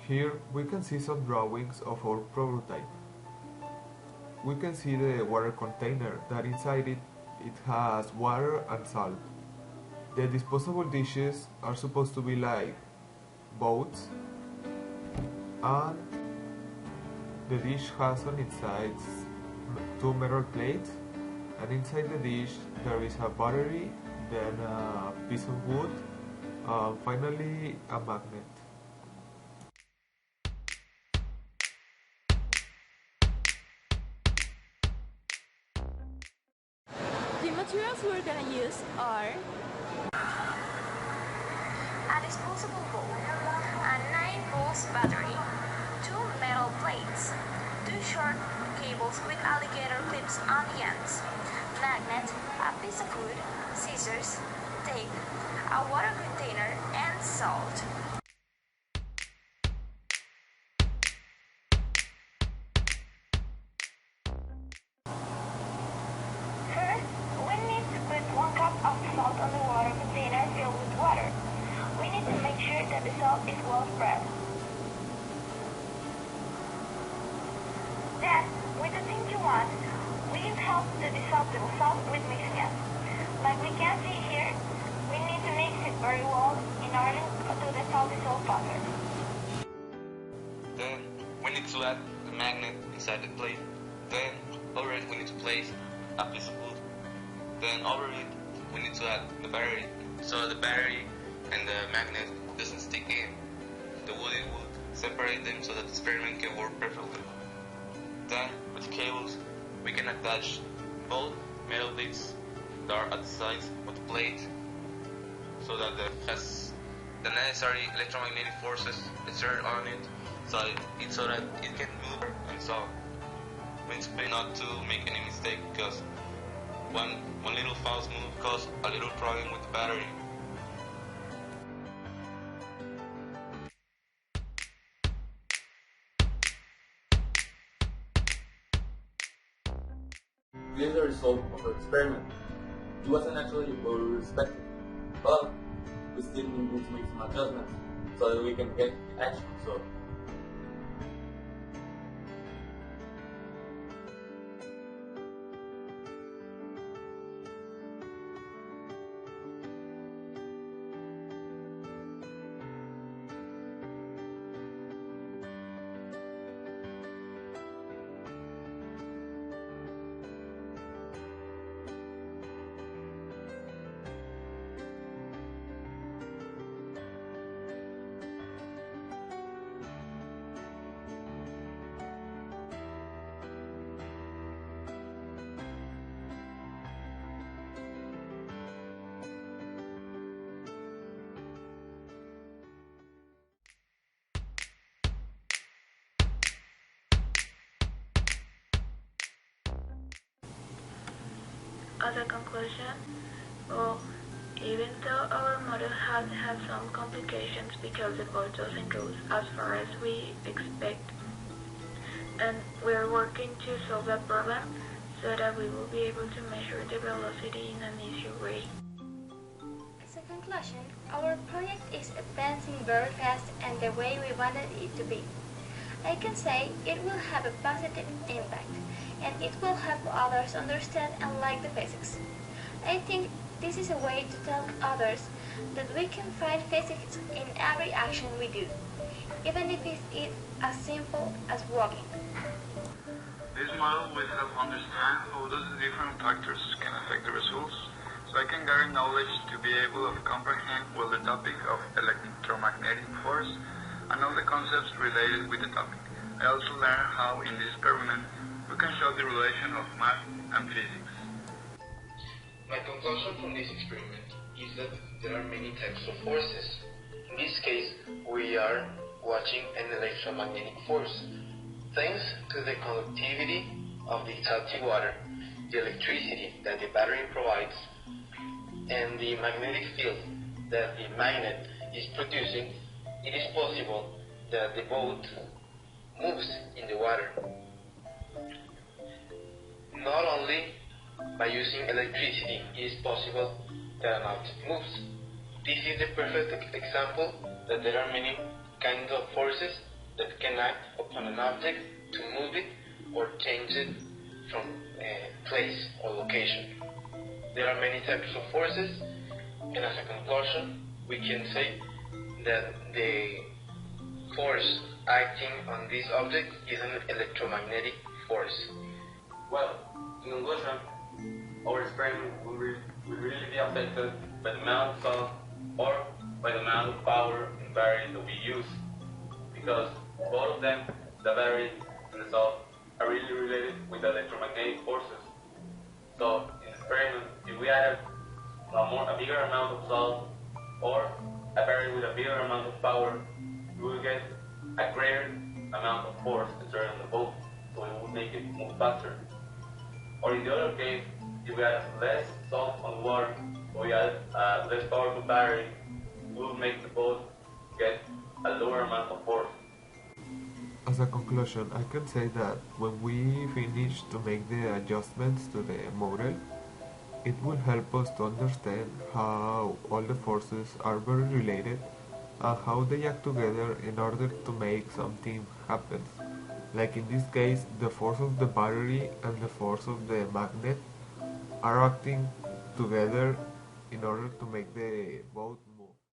Here we can see some drawings of our prototype. We can see the water container that inside it has water and salt. The disposable dishes are supposed to be like boats, and the dish has on its sides two metal plates, and inside the dish there is a battery, then a piece of wood, finally a magnet. The materials we're gonna use are a disposable bowl, a 9-volt battery, 2 metal plates, 2 short cables with alligator clips on the ends, magnet, a piece of wood, scissors, tape, a water container, and salt. First, we need to put 1 cup of salt on the water container filled with water. We need to make sure that the salt is well spread. Then, with the tinky wand, we help to dissolve the salt with mixing. Like we can see here, we need to mix it very well in order to the salt dissolve faster. Then we need to add the magnet inside the plate. Then over it we need to place a piece of wood. Then over it we need to add the battery, so the battery and the magnet doesn't stick in. The wood will separate them so that the experiment can work perfectly. Then with cables we can attach both metal discs that are at the sides of the plate so that the necessary electromagnetic forces exert on it so that it can move and so on. We need to pay not to make any mistake because one little false move causes a little problem with the battery. This is the result of our experiment. It wasn't actually what we expected, but we still need to make some adjustments so that we can get action. So as a conclusion, well, even though our model has had some complications because the boat doesn't go as far as we expect, and we're working to solve that problem so that we will be able to measure the velocity in an easier way. As a conclusion, our project is advancing very fast and the way we wanted it to be. I can say it will have a positive impact, and it will help others understand and like the physics. I think this is a way to tell others that we can find physics in every action we do, even if it is as simple as walking. This model will help understand how those different factors can affect the results, so I can gather knowledge to be able to comprehend well the topic of electromagnetic force and all the concepts related with the topic. I also learned how in this experiment we can show the relation of math and physics. My conclusion from this experiment is that there are many types of forces. In this case, we are watching an electromagnetic force. Thanks to the conductivity of the salty water, the electricity that the battery provides, and the magnetic field that the magnet is producing, it is possible that the boat moves in the water. Not only by using electricity it is possible that an object moves. This is the perfect example that there are many kinds of forces that can act upon an object to move it or change it from place or location. There are many types of forces, and as a conclusion, we can say that the force acting on this object is an electromagnetic force. Well, in conclusion, our experiment will really be affected by the amount of salt or by the amount of power and battery that we use, because both of them, the battery and the salt, are really related with the electromagnetic forces. So in the experiment, if we added a bigger amount of salt or a battery with a bigger amount of power, we will get a greater amount of force exerted on the boat, so it will make it move faster. Or in the other case, if we add less salt on water, or we add less powerful battery, we will make the boat get a lower amount of force. As a conclusion, I can say that when we finish to make the adjustments to the model, it will help us to understand how all the forces are very related and how they act together in order to make something happen. Like in this case, the force of the battery and the force of the magnet are acting together in order to make the boat